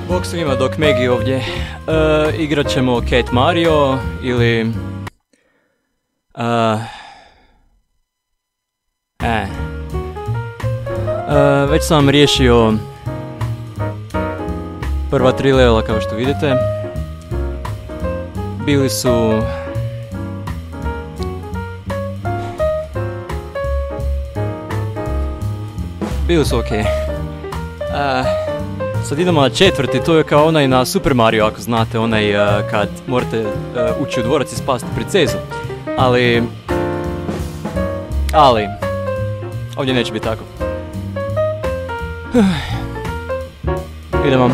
Bok svima, dok Megi ovdje. Igrat ćemo Cat Mario ili... već sam vam riješio prva 3 levela kao što vidite. Bili su... okej. Sad idemo na 4. To je kao onaj na Super Mario, ako znate, onaj kad morate ući u dvorac i spasti princezu. Ali... ovdje neće biti tako. Idemo.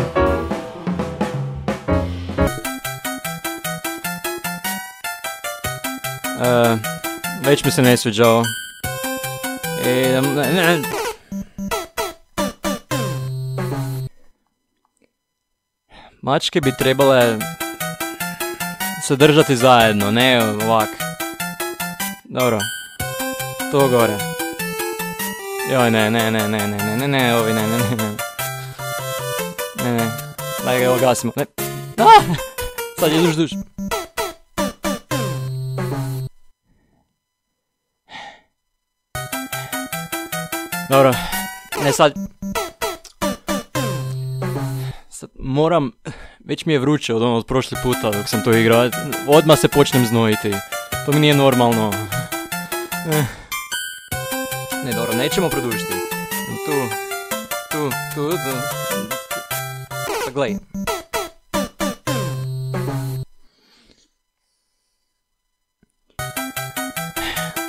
Već mi se ne sviđa ovo. Mačke bi trebale se držati zajedno, ne ovak. Dobro. To gore. Joj, ne, ovi, ne. Daj ga, evo gasimo. Ne. Sad je duš. Dobro. Ne, sad moram, već mi je vruće od prošli puta dok sam to igrao, odmah se počnem znojiti, to mi nije normalno. Ne, dobro, nećemo produžiti. Tu. Pa gledaj.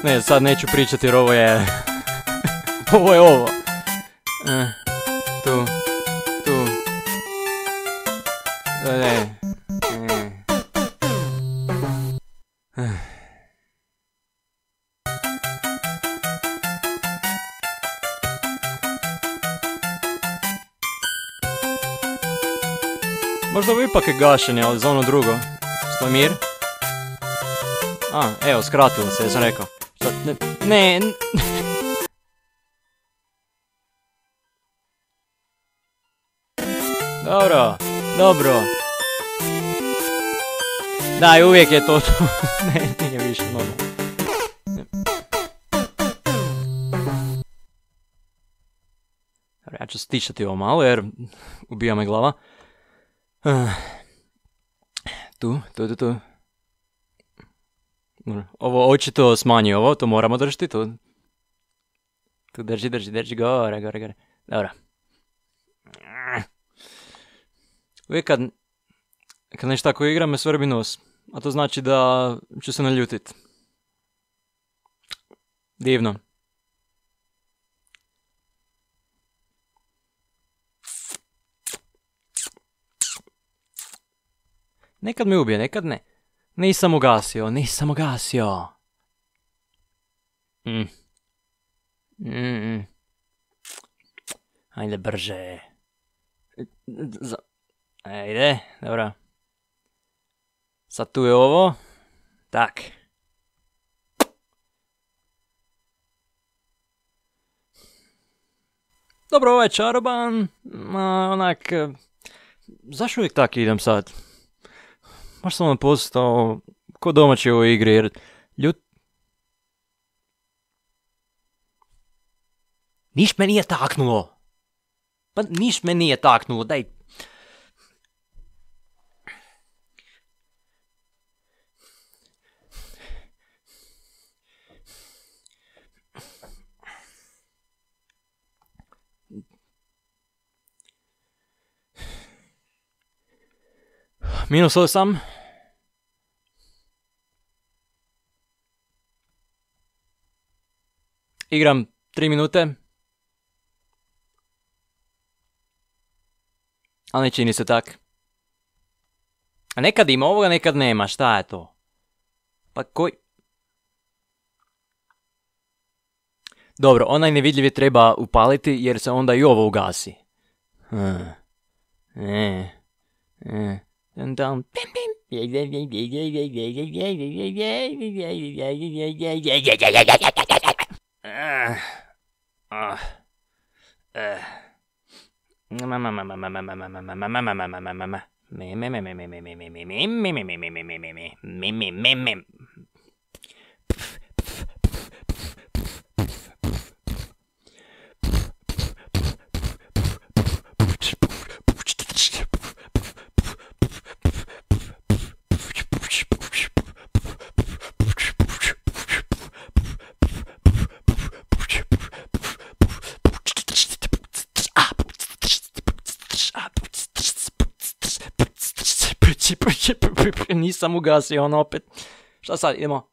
Ne, sad neću pričati jer ovo je... ovo je ovo. Tu. Ne. Možda ovo ipak je gašenje, ali za ono drugo. Stoj mir. Evo, skratilo se, ja sam rekao. Ne. Dobro. Daj, uvijek je to. Ne, nije više normalno. Ja ću stišati ovo malo jer ubija me glava. Tu. Ovo očito smanji ovo, to moramo držati tu. Tu drži, gore. Dobro. Uvijek kad nešto tako igram me svrbi nos, a to znači da ću se naljutit. Divno. Nekad me ubije, nekad ne. Nisam ugasio. Ajde brže. Ajde, dobro. Sad tu je ovo. Tak. Dobro, ovo je čaroban. Onak... zašto uvijek tak idem sad? Baš sam vam postao ko domaći u ovoj igri, jer Niš me nije taknulo. Pa niš me nije taknulo, daj. -8. Igram 3 minute. Ali ne čini se tak. A nekad ima ovoga, nekad nema. Šta je to? Pa koji... Dobro, onaj nevidljivi treba upaliti jer se onda i ovo ugasi. Nisam ugasio on opet. Šta sad, idemo?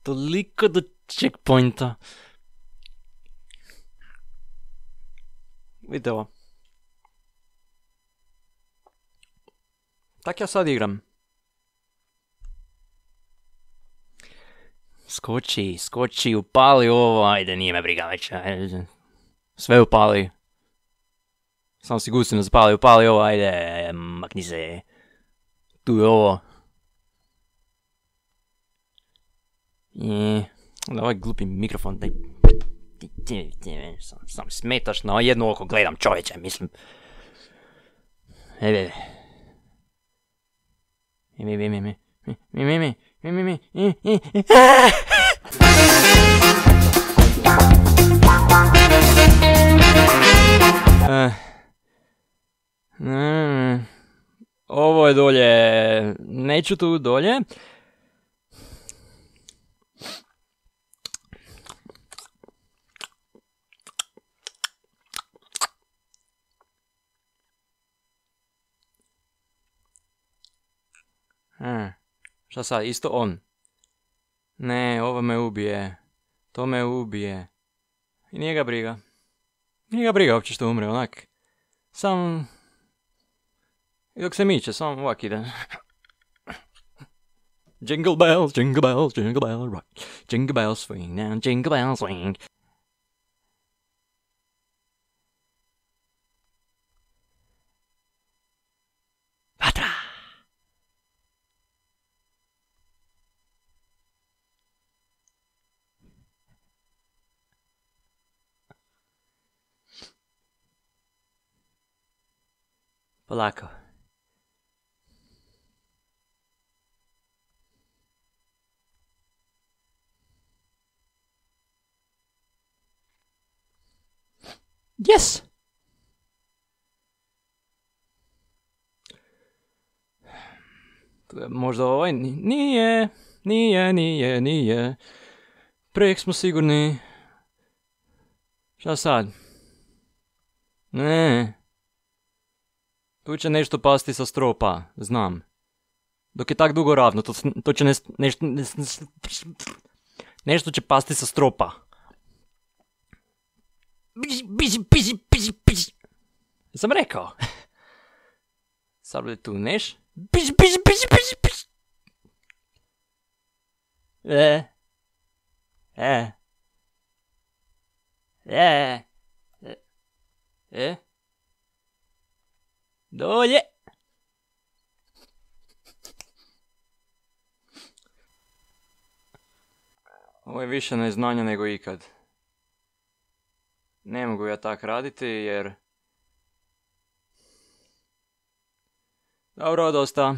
Toliko do checkpointa. Vidite ovo. Tak ja sad igram. Skoči, upali ovo, ajde, nije me briga već. Sve upali. Samo si gustim da zapali, upali ovo, ajde, makni se. Tu je ovo. Ovaj glupi mikrofon, daj. Sam smetaš na jedno oko, gledam čovječe, mislim. Ovo je dolje, neću tu dolje. Šta sad, isto on? Ne, ovo me ubije. To me ubije. I nije ga briga. Nije ga briga uopće što umre, onak. Sam... I dok se miče, sam ovak ide. Jingle bells, jingle bells, jingle bells rock. Jingle bells swing now, jingle bells swing. Vatra! Polako. Yes! Možda ovaj nije. Prek smo sigurni. Šta sad? Ne. Tu će nešto pasti sa stropa, znam. Dok je tak dugo ravno, to će nešto će pasti sa stropa. Sam rekao. Sad bude tu neš. Dolje. Ovo je više neznanja nego ikad. Ne mogu ja tak raditi jer... Dobro, dosta.